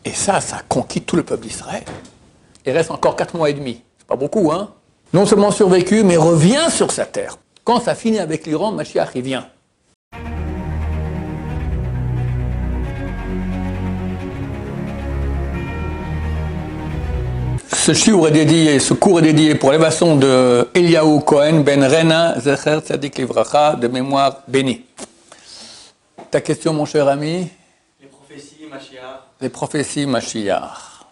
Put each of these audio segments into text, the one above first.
Et ça a conquis tout le peuple d'Israël. Il reste encore 4 mois et demi. C'est pas beaucoup, hein? Non seulement survécu, mais revient sur sa terre. Quand ça finit avec l'Iran, Mashiach, il vient. Ce cours est dédié pour l'élévation de Eliyahu Cohen Ben Rena Zecher Tzadik Livracha, de mémoire bénie. Ta question, mon cher ami? Les prophéties Mashiach. Les prophéties Mashiach.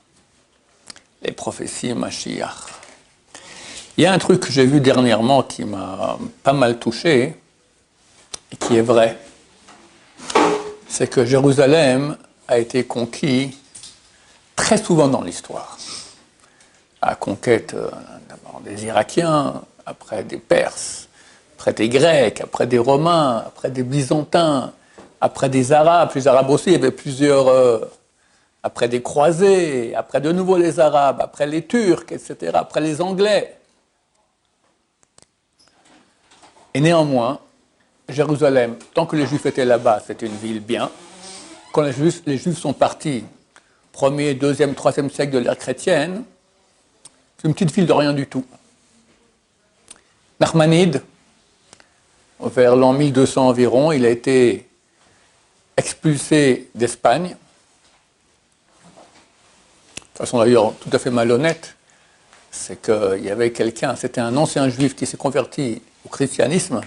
Les prophéties Mashiach. Il y a un truc que j'ai vu dernièrement qui m'a pas mal touché et qui est vrai. C'est que Jérusalem a été conquis très souvent dans l'histoire. La conquête d'abord des Irakiens, après des Perses, après des Grecs, après des Romains, après des Byzantins, après des Arabes. Les Arabes aussi, il y avait plusieurs... après des croisés, après de nouveau les Arabes, après les Turcs, etc., après les Anglais. Et néanmoins, Jérusalem, tant que les Juifs étaient là-bas, c'était une ville bien. Quand les Juifs sont partis, 1er, 2e, 3e siècle de l'ère chrétienne, c'est une petite ville de rien du tout. Nachmanide, vers l'an 1200 environ, il a été expulsé d'Espagne. De façon d'ailleurs tout à fait malhonnête, c'est qu'il y avait quelqu'un, c'était un ancien juif qui s'est converti au christianisme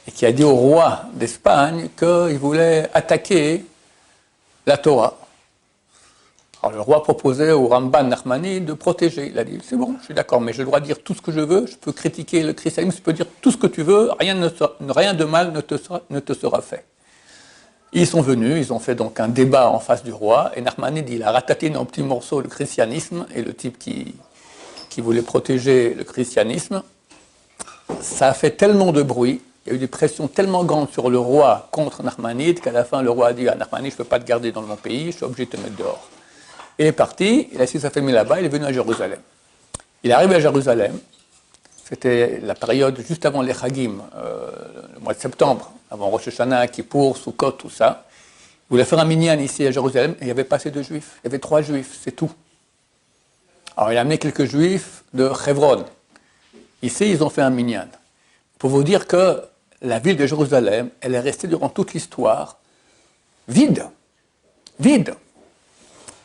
et qui a dit au roi d'Espagne qu'il voulait attaquer la Torah. Alors le roi proposait au Ramban Nachmani de protéger. Il a dit, c'est bon, je suis d'accord, mais j'ai le droit de dire tout ce que je veux, je peux critiquer le christianisme, je peux dire tout ce que tu veux, rien de mal ne te sera fait. Ils sont venus, ils ont fait donc un débat en face du roi, et Nachmanide, il a ratatiné en petits morceaux le christianisme, et le type qui voulait protéger le christianisme, ça a fait tellement de bruit, il y a eu des pressions tellement grandes sur le roi contre Nachmanide, qu'à la fin le roi a dit à Nachmanide, je ne peux pas te garder dans mon pays, je suis obligé de te mettre dehors. Il est parti, il a laissé sa famille là-bas, il est venu à Jérusalem. Il est arrivé à Jérusalem, c'était la période juste avant les Chagim, le mois de septembre, avant Rosh Hashanah, Kippour, Sukkot, tout ça. Il voulait faire un minyan ici à Jérusalem, et il n'y avait pas assez de juifs. Il y avait 3 juifs, c'est tout. Alors il a amené quelques juifs de Hebron. Ici, ils ont fait un minyan. Pour vous dire que la ville de Jérusalem, elle est restée durant toute l'histoire vide. Vide.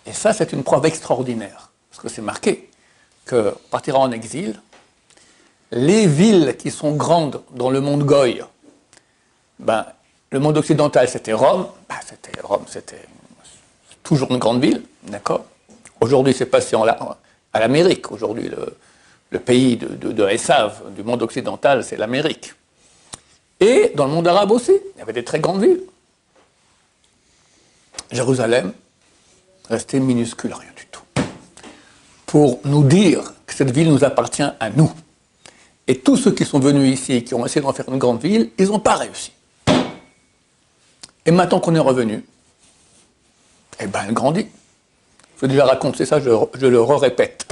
Et ça, c'est une preuve extraordinaire. Parce que c'est marqué qu'on partira en exil. Les villes qui sont grandes dans le monde Goy, le monde occidental, c'était Rome. Rome, c'était toujours une grande ville, d'accord. Aujourd'hui, c'est passé à l'Amérique. Aujourd'hui, le pays de Esav, du monde occidental, c'est l'Amérique. Et dans le monde arabe aussi, il y avait des très grandes villes. Jérusalem restait minuscule, rien du tout. Pour nous dire que cette ville nous appartient à nous. Et tous ceux qui sont venus ici et qui ont essayé d'en faire une grande ville, ils n'ont pas réussi. Et maintenant qu'on est revenu, elle grandit. Je vais déjà raconter ça, je le répète.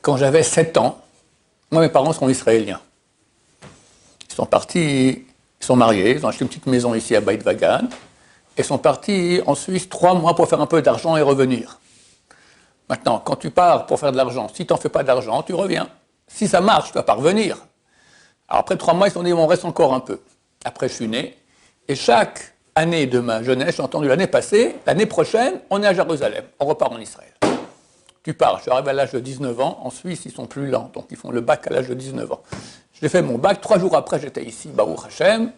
Quand j'avais 7 ans, moi mes parents sont israéliens. Ils sont partis, ils sont mariés, ils ont acheté une petite maison ici à Beit Vagan, et sont partis en Suisse 3 mois pour faire un peu d'argent et revenir. Maintenant, quand tu pars pour faire de l'argent, si tu n'en fais pas d'argent, tu reviens. Si ça marche, tu vas pas revenir. Alors après 3 mois, ils se sont dit, on reste encore un peu. Après, je suis né, et chaque année de ma jeunesse, j'ai entendu l'année passée, l'année prochaine, on est à Jérusalem, on repart en Israël. Tu pars, je suis arrivé à l'âge de 19 ans, en Suisse, ils sont plus lents, donc ils font le bac à l'âge de 19 ans. J'ai fait mon bac, 3 jours après, j'étais ici, Baruch Hashem,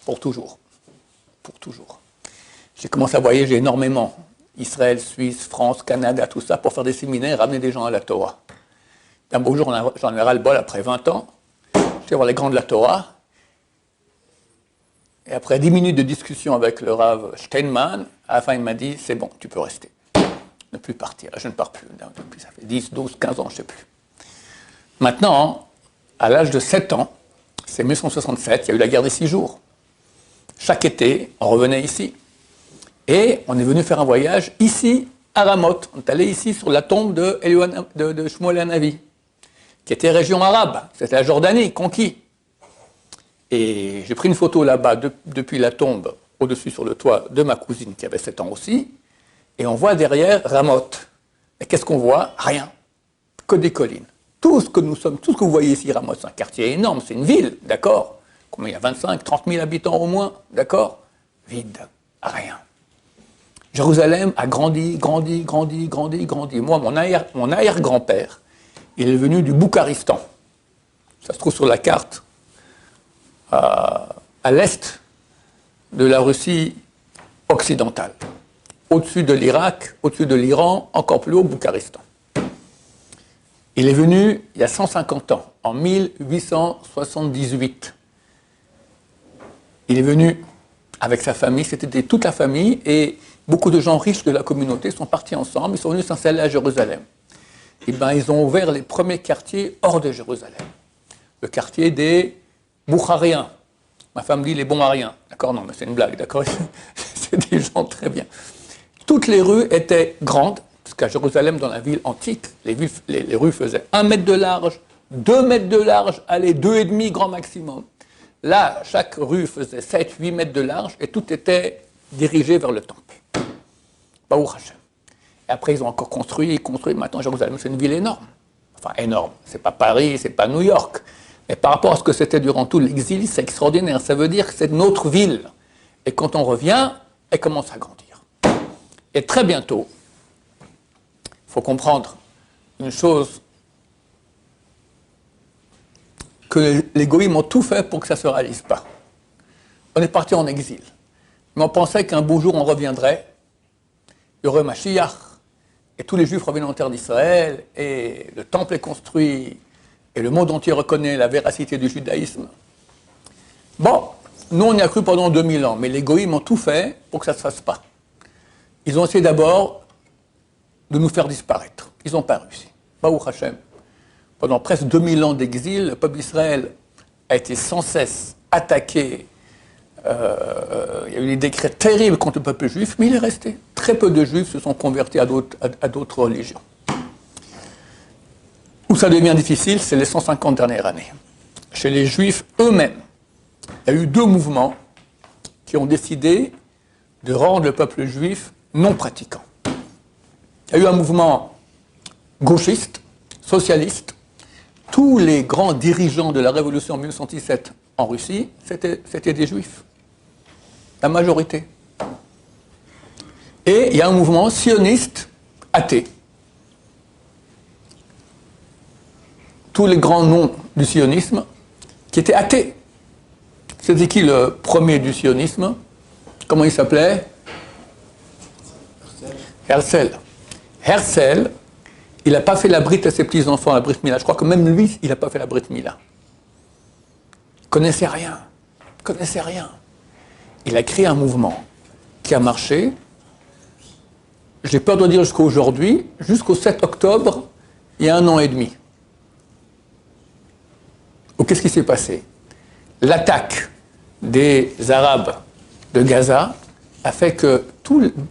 pour toujours. Pour toujours. J'ai commencé à voyager énormément, Israël, Suisse, France, Canada, tout ça, pour faire des séminaires, ramener des gens à la Torah. Un beau jour, j'en ai ras-le-bol après 20 ans, je vais voir les grands de la Torah, et après 10 minutes de discussion avec le Rav Steinman, à la fin, il m'a dit, c'est bon, tu peux rester. Ne plus partir. Je ne pars plus. Depuis, ça fait 10, 12, 15 ans, je ne sais plus. Maintenant, à l'âge de 7 ans, c'est 1967, il y a eu la guerre des 6 jours. Chaque été, on revenait ici. Et on est venu faire un voyage ici, à Ramoth. On est allé ici sur la tombe de Shmuel Hanavi, qui était région arabe. C'était la Jordanie, conquis. Et j'ai pris une photo là-bas, depuis la tombe, au-dessus sur le toit de ma cousine qui avait 7 ans aussi. et on voit derrière Ramoth. Et qu'est-ce qu'on voit? Rien. Que des collines. Tout ce que vous voyez ici, Ramoth, c'est un quartier énorme, c'est une ville, d'accord? Combien il y a 25, 30 000 habitants au moins, d'accord? Vide, rien. Jérusalem a grandi. Moi, mon arrière-grand-père, il est venu du Boukharistan. Ça se trouve sur la carte, à l'est de la Russie occidentale. Au-dessus de l'Irak, au-dessus de l'Iran, encore plus haut, Boukharistan. Il est venu il y a 150 ans, en 1878. Il est venu avec sa famille, c'était toute la famille, et beaucoup de gens riches de la communauté sont partis ensemble, ils sont venus s'installer à Jérusalem. Et bien, ils ont ouvert les premiers quartiers hors de Jérusalem. Le quartier des Boukhariens. Ma femme dit les Bonariens. D'accord? Non, mais c'est une blague, d'accord? C'est des gens très bien. Toutes les rues étaient grandes, parce qu'à Jérusalem, dans la ville antique, les rues faisaient 1 mètre de large, 2 mètres de large, allez, 2,5 grand maximum. Là, chaque rue faisait 7-8 mètres de large, et tout était dirigé vers le temple. Baruch Hashem. Et après, ils ont encore construit. Maintenant, Jérusalem, c'est une ville énorme. Enfin, énorme. C'est pas Paris, c'est pas New York. Mais par rapport à ce que c'était durant tout l'exil, c'est extraordinaire. Ça veut dire que c'est notre ville. Et quand on revient, elle commence à grandir. Et très bientôt, il faut comprendre une chose, que les goïms ont tout fait pour que ça ne se réalise pas. On est parti en exil. Mais on pensait qu'un beau jour, on reviendrait. Il y aurait Mashiach, et tous les Juifs reviennent en terre d'Israël, et le temple est construit, et le monde entier reconnaît la véracité du judaïsme. Bon, nous on y a cru pendant 2000 ans, mais les goïms ont tout fait pour que ça ne se fasse pas. Ils ont essayé d'abord de nous faire disparaître. Ils n'ont pas réussi. Baruch Hashem. Pendant presque 2000 ans d'exil, le peuple d'Israël a été sans cesse attaqué. Il y a eu des décrets terribles contre le peuple juif, mais il est resté. Très peu de juifs se sont convertis à d'autres religions. Où ça devient difficile, c'est les 150 dernières années. Chez les juifs eux-mêmes, il y a eu 2 mouvements qui ont décidé de rendre le peuple juif non pratiquant. Il y a eu un mouvement gauchiste, socialiste. Tous les grands dirigeants de la révolution en 1917 en Russie, c'était des juifs. La majorité. Et il y a un mouvement sioniste athée. Tous les grands noms du sionisme qui étaient athées. C'était qui le premier du sionisme? Comment il s'appelait? Herzl. Herzl, il n'a pas fait la brite à ses petits-enfants, la Brit Mila. Je crois que même lui, il n'a pas fait la Brit Mila. Il ne connaissait rien. Il ne connaissait rien. Il a créé un mouvement qui a marché. J'ai peur de dire jusqu'à aujourd'hui, jusqu'au 7 octobre, il y a 1 an et demi. Qu'est-ce qui s'est passé? L'attaque des Arabes de Gaza a fait que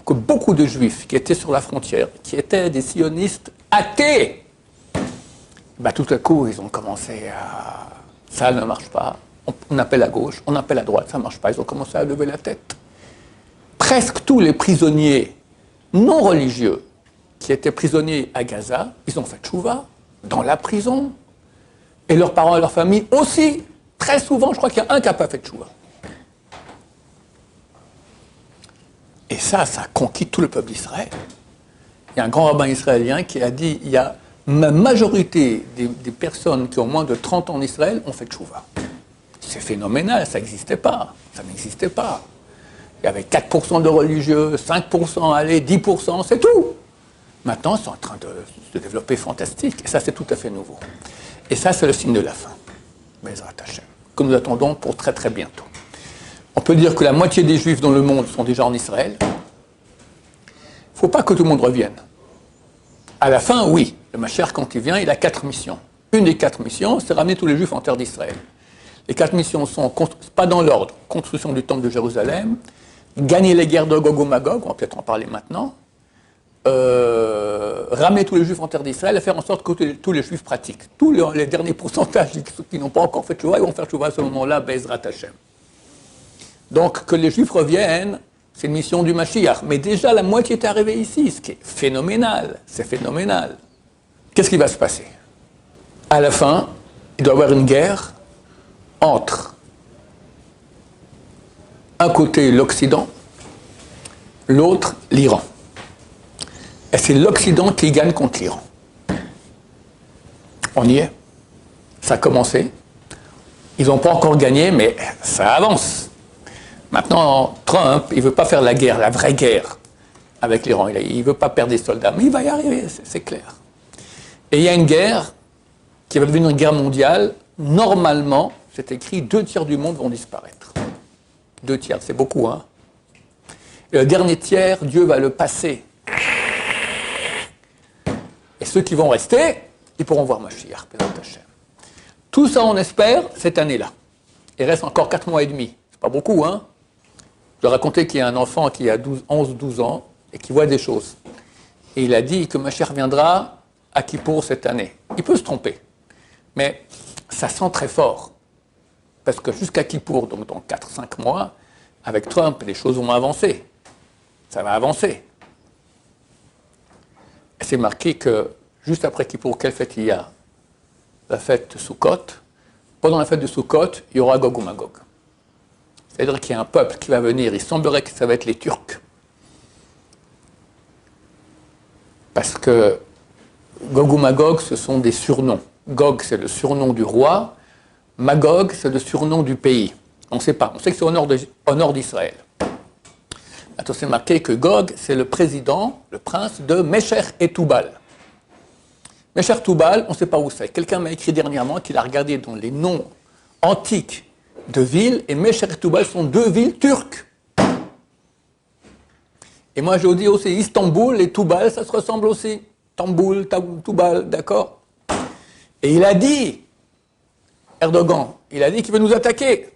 beaucoup de Juifs qui étaient sur la frontière, qui étaient des sionistes athées, tout à coup, ils ont commencé à... Ça ne marche pas. On appelle à gauche, on appelle à droite, ça ne marche pas. Ils ont commencé à lever la tête. Presque tous les prisonniers non religieux qui étaient prisonniers à Gaza, ils ont fait tchouva dans la prison. Et leurs parents et leurs familles aussi. Très souvent, je crois qu'il y a un qui n'a pas fait tchouva. Et ça a conquis tout le peuple d'Israël. Il y a un grand rabbin israélien qui a dit, il y a la majorité des personnes qui ont moins de 30 ans en Israël ont fait tchouva. C'est phénoménal, ça n'existait pas. Ça n'existait pas. Il y avait 4% de religieux, 5%, allez, 10%, c'est tout. Maintenant, c'est en train de se développer fantastique. Et ça, c'est tout à fait nouveau. Et ça, c'est le signe de la fin, Bezrat Hashem, que nous attendons pour très très bientôt. On peut dire que la moitié des Juifs dans le monde sont déjà en Israël. Il ne faut pas que tout le monde revienne. À la fin, oui, le Mashiach, quand il vient, il a 4 missions. Une des 4 missions, c'est ramener tous les Juifs en terre d'Israël. Les 4 missions sont, pas dans l'ordre, construction du temple de Jérusalem, gagner les guerres de Gog et Magog, on va peut-être en parler maintenant, ramener tous les Juifs en terre d'Israël et faire en sorte que tous les Juifs pratiquent. Tous les derniers pourcentages qui n'ont pas encore fait tchouva, ils vont faire tchouva à ce moment-là, Bezrat Hashem. Donc, que les Juifs reviennent, C'est une mission du Mashiach. Mais déjà, la moitié est arrivée ici, ce qui est phénoménal. C'est phénoménal. Qu'est-ce qui va se passer? À la fin, il doit y avoir une guerre entre un côté l'Occident, l'autre l'Iran. Et c'est l'Occident qui gagne contre l'Iran. On y est. Ça a commencé. Ils n'ont pas encore gagné, mais ça avance. Maintenant, Trump, il ne veut pas faire la guerre, la vraie guerre avec l'Iran. Il ne veut pas perdre des soldats, mais il va y arriver, c'est clair. Et il y a une guerre qui va devenir une guerre mondiale. Normalement, c'est écrit, 2 tiers du monde vont disparaître. 2 tiers, c'est beaucoup, hein. Et le dernier tiers, Dieu va le passer. Et ceux qui vont rester, ils pourront voir Mashiach, Bezrat Hashem. Tout ça, on espère, cette année-là. Il reste encore 4 mois et demi. C'est pas beaucoup, hein. Je vais raconter qu'il y a un enfant qui a 11-12 ans et qui voit des choses. Et il a dit que Mashiach viendra à Kippour cette année. Il peut se tromper, mais ça sent très fort. Parce que jusqu'à Kippour, donc dans 4-5 mois, avec Trump, les choses vont avancer. Ça va avancer. Et c'est marqué que juste après Kippour, quelle fête il y a? La fête de Sukkot. Pendant la fête de Sukkot, il y aura Gog ou Magog. C'est-à-dire qu'il y a un peuple qui va venir, il semblerait que ça va être les Turcs. Parce que Gog ou Magog, ce sont des surnoms. Gog, c'est le surnom du roi. Magog, c'est le surnom du pays. On ne sait pas. On sait que c'est au nord d'Israël. Maintenant, c'est marqué que Gog, c'est le président, le prince de Mesher et Toubal. Mesher Toubal, on ne sait pas où c'est. Quelqu'un m'a écrit dernièrement qu'il a regardé dans les noms antiques de villes, et Mesher et Toubal sont 2 villes turques. Et moi, je dis aussi Istanbul et Toubal, ça se ressemble aussi. Tamboul, Toubal, d'accord? Et il a dit, Erdogan, il a dit qu'il veut nous attaquer.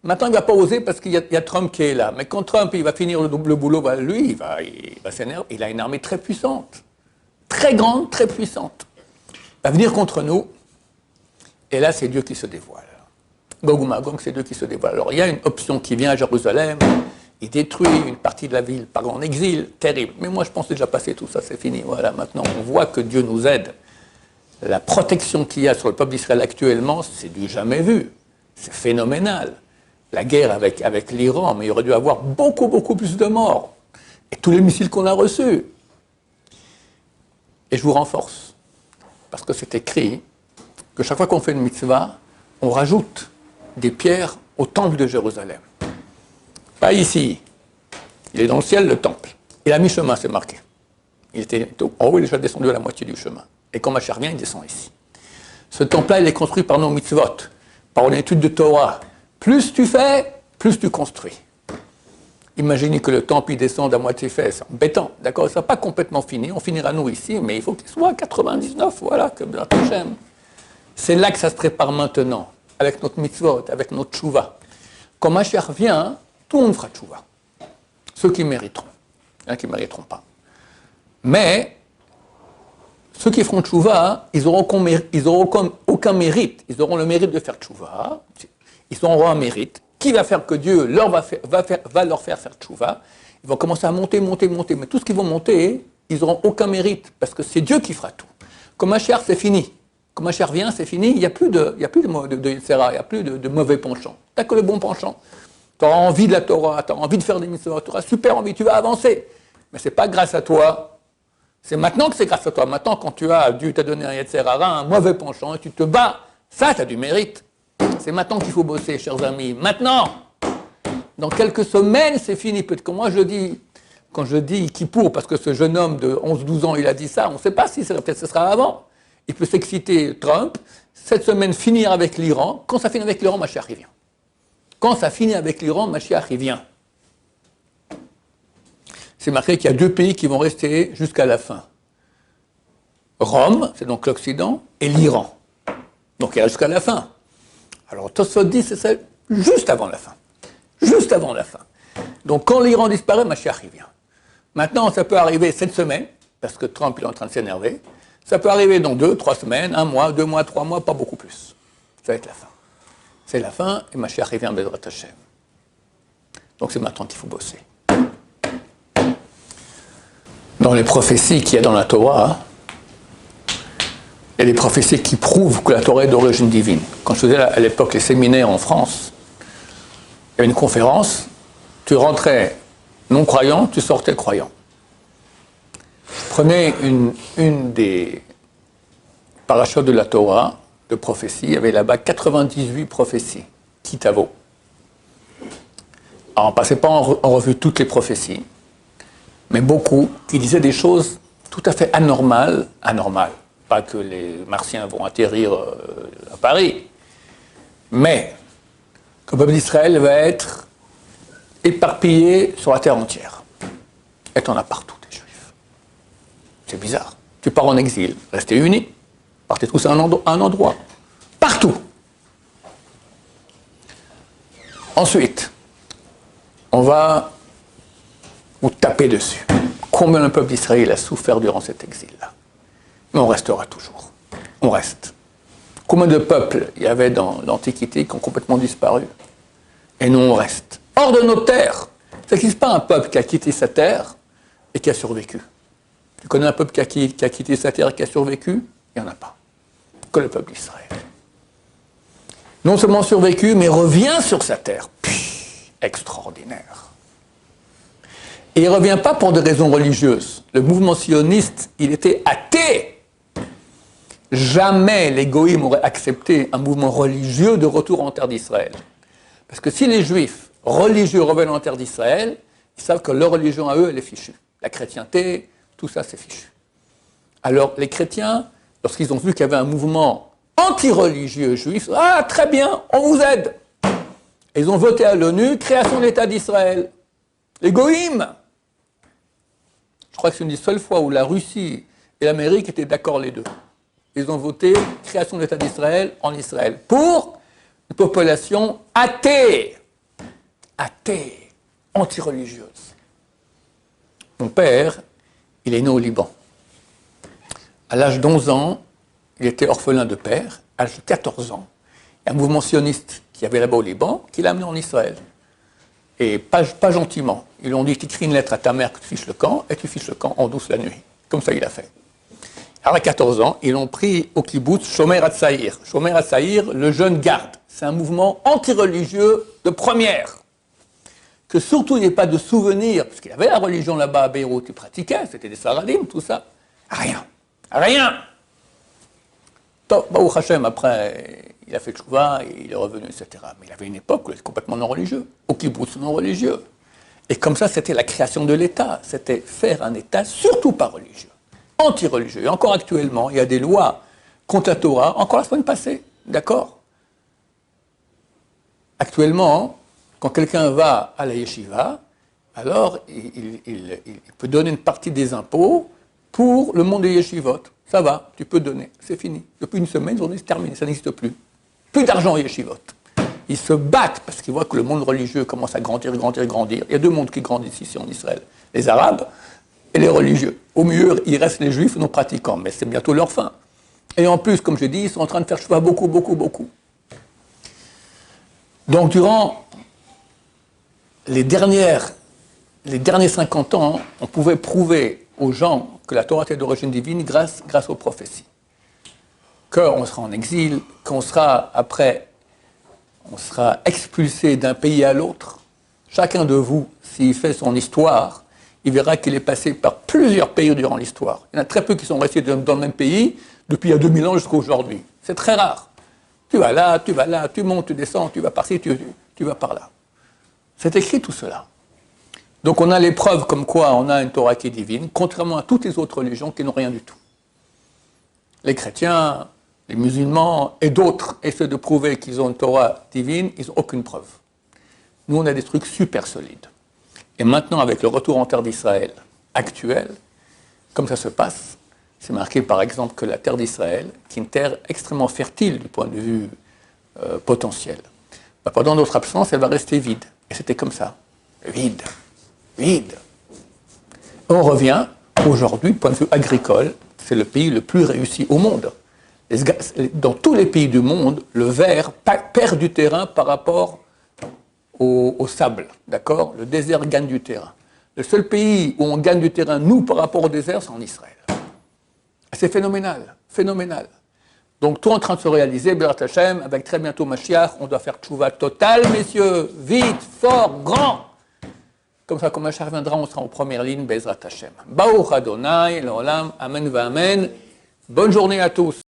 Maintenant, il ne va pas oser parce qu'il y a Trump qui est là. Mais quand Trump il va finir le boulot, lui, il va s'énerver. Il a une armée très puissante. Très grande, très puissante. Il va venir contre nous. Et là, c'est Dieu qui se dévoile. Gog ou Magog, c'est Dieu qui se dévoile. Alors, il y a une option qui vient à Jérusalem. Il détruit une partie de la ville, part en exil. Terrible. Mais moi, je pense déjà passer tout ça, c'est fini. Voilà, maintenant, on voit que Dieu nous aide. La protection qu'il y a sur le peuple d'Israël actuellement, c'est du jamais vu. C'est phénoménal. La guerre avec l'Iran, mais il aurait dû avoir beaucoup, beaucoup plus de morts. Et tous les missiles qu'on a reçus. Et je vous renforce. Parce que c'est écrit que chaque fois qu'on fait une mitzvah, on rajoute des pierres au temple de Jérusalem. Pas ici. Il est dans le ciel, le temple. Il a mi-chemin, c'est marqué. Il était en haut, il est déjà descendu à la moitié du chemin. Et quand Mashiach vient, il descend ici. Ce temple-là, il est construit par nos mitzvot, par une étude de Torah. Plus tu fais, plus tu construis. Imaginez que le temple, il descende à moitié fait, c'est embêtant, d'accord? Ça ne sera pas complètement fini, on finira nous ici, mais il faut qu'il soit à 99, voilà, que Bezrat Hashem. C'est là que ça se prépare maintenant, avec notre mitzvot, avec notre tchouva. Quand Mashiach vient, tout le monde fera tchouva. Ceux qui mériteront, il y en a qui ne mériteront pas. Mais, ceux qui feront tchouva, ils n'auront aucun mérite. Ils auront le mérite de faire tchouva, ils auront un mérite. Qui va faire que Dieu va leur faire tchouva? Ils vont commencer à monter. Mais tout ce qu'ils vont monter, ils n'auront aucun mérite, parce que c'est Dieu qui fera tout. Comme Mashiach, c'est fini. Quand Mashiach vient, c'est fini. Il n'y a plus de Yetzera, il n'y a plus de mauvais penchant. Tu n'as que le bon penchant. Tu auras envie de la Torah, tu auras envie de faire des mitzvot, tu auras super envie, tu vas avancer. Mais ce n'est pas grâce à toi. C'est maintenant que c'est grâce à toi. Maintenant, quand Dieu t'a donné un Yetzera, un mauvais penchant, et tu te bats, ça, tu as du mérite. C'est maintenant qu'il faut bosser, chers amis. Maintenant! Dans quelques semaines, c'est fini. Peut-être que moi, quand je dis Kippour, parce que ce jeune homme de 11-12 ans, il a dit ça, on ne sait pas si peut-être ce sera avant. Il peut s'exciter, Trump, cette semaine finir avec l'Iran. Quand ça finit avec l'Iran, Mashiach vient. Quand ça finit avec l'Iran, Mashiach vient. C'est marqué qu'il y a 2 pays qui vont rester jusqu'à la fin. Rome, c'est donc l'Occident, et l'Iran. Donc il y a jusqu'à la fin. Alors Tosfot dit, c'est ça, juste avant la fin. Juste avant la fin. Donc quand l'Iran disparaît, Mashiach vient. Maintenant, ça peut arriver cette semaine, parce que Trump il est en train de s'énerver. Ça peut arriver dans 2-3 semaines, 1 mois, 2 mois, 3 mois, pas beaucoup plus. Ça va être la fin. C'est la fin, et Mashiach vient Bezrat Hashem. Donc c'est maintenant qu'il faut bosser. Dans les prophéties qu'il y a dans la Torah, il y a des prophéties qui prouvent que la Torah est d'origine divine. Quand je faisais à l'époque les séminaires en France, il y avait une conférence, tu rentrais non-croyant, tu sortais croyant. Prenez une des parachutes de la Torah, de prophéties, il y avait là-bas 98 prophéties, Kitavo. Alors on ne passait pas en revue toutes les prophéties, mais beaucoup qui disaient des choses tout à fait anormales. Pas que les Martiens vont atterrir à Paris, mais que le peuple d'Israël va être éparpillé sur la terre entière. Et t'en as partout, des Juifs. C'est bizarre. Tu pars en exil, restez unis, partez tous à un endroit. Partout. Ensuite, on va vous taper dessus. Combien le peuple d'Israël a souffert durant cet exil-là? Mais on restera toujours. On reste. Combien de peuples il y avait dans l'Antiquité qui ont complètement disparu? Et nous, on reste. Hors de nos terres. Ça n'existe pas un peuple qui a quitté sa terre et qui a survécu. Tu connais un peuple qui a quitté sa terre et qui a survécu? Il n'y en a pas. Que le peuple d'Israël. Non seulement survécu, mais revient sur sa terre. Puis, extraordinaire. Et il ne revient pas pour des raisons religieuses. Le mouvement sioniste, il était athée. Jamais les goïms auraient accepté un mouvement religieux de retour en terre d'Israël. Parce que si les juifs religieux reviennent en terre d'Israël, ils savent que leur religion à eux, elle est fichue. La chrétienté, tout ça, c'est fichu. Alors les chrétiens, lorsqu'ils ont vu qu'il y avait un mouvement anti-religieux juif, ah très bien, on vous aide. Et ils ont voté à l'ONU, création de l'État d'Israël. Les goïms. Je crois que c'est une des seules fois où la Russie et l'Amérique étaient d'accord les deux. Ils ont voté création de l'État d'Israël en Israël pour une population athée, anti-religieuse. Mon père, il est né au Liban. À l'âge d'11 ans, il était orphelin de père. À l'âge de 14 ans, il y a un mouvement sioniste qui avait là-bas au Liban qui l'a amené en Israël. Et pas gentiment. Ils lui ont dit, tu écris une lettre à ta mère que tu fiches le camp, et tu fiches le camp en douce la nuit. Comme ça, il a fait. Alors, à 14 ans, ils l'ont pris au kibbutz Shomer HaTzaïr. Shomer HaTzaïr, le jeune garde. C'est un mouvement anti-religieux de première. Que surtout il n'y ait pas de souvenir, parce qu'il y avait la religion là-bas à Beyrouth, ils pratiquaient, c'était des Saradim, tout ça. Rien. Baruch Hashem, après, il a fait tchouva, il est revenu, etc. Mais il avait une époque où il était complètement non-religieux, au kibbutz non-religieux. Et comme ça, c'était la création de l'État. C'était faire un État surtout pas religieux, anti-religieux. Et encore actuellement, il y a des lois contre la Torah, encore la semaine passée, d'accord? Actuellement, quand quelqu'un va à la yeshiva, alors il peut donner une partie des impôts pour le monde des yeshivot. Ça va, tu peux donner, c'est fini. Depuis une semaine, journée, c'est terminé, ça n'existe plus. Plus d'argent aux yeshivot. Ils se battent parce qu'ils voient que le monde religieux commence à grandir. Il y a deux mondes qui grandissent ici en Israël, les Arabes et les religieux. Au mieux, il reste les Juifs non pratiquants, mais c'est bientôt leur fin. Et en plus, comme je dis, ils sont en train de faire choix beaucoup. Donc, durant les derniers 50 ans, on pouvait prouver aux gens que la Torah était d'origine divine grâce aux prophéties. Qu'on sera en exil, qu'on sera après, on sera expulsé d'un pays à l'autre. Chacun de vous, s'il fait son histoire, il verra qu'il est passé par plusieurs pays durant l'histoire. Il y en a très peu qui sont restés dans le même pays depuis il y a 2000 ans jusqu'à aujourd'hui. C'est très rare. Tu vas là, tu montes, tu descends, tu vas par-ci, tu vas par-là. C'est écrit tout cela. Donc on a les preuves comme quoi on a une Torah qui est divine, contrairement à toutes les autres religions qui n'ont rien du tout. Les chrétiens, les musulmans et d'autres essaient de prouver qu'ils ont une Torah divine, ils n'ont aucune preuve. Nous, on a des trucs super solides. Et maintenant, avec le retour en terre d'Israël actuel, comme ça se passe, c'est marqué par exemple que la terre d'Israël, qui est une terre extrêmement fertile du point de vue potentiel, pendant notre absence, elle va rester vide. Et c'était comme ça. Vide. On revient, aujourd'hui, du point de vue agricole, c'est le pays le plus réussi au monde. Dans tous les pays du monde, le verre perd du terrain par rapport au sable, d'accord? Le désert gagne du terrain. Le seul pays où on gagne du terrain, nous, par rapport au désert, c'est en Israël. C'est phénoménal, phénoménal. Donc tout est en train de se réaliser, Be'ezrat Hashem, avec très bientôt Mashiach, on doit faire tchouva totale, messieurs, vite, fort, grand. Comme ça, quand Mashiach viendra, on sera en première ligne, Be'ezrat Hashem. Baruch Adonai, l'Olam, Amen va Amen. Bonne journée à tous.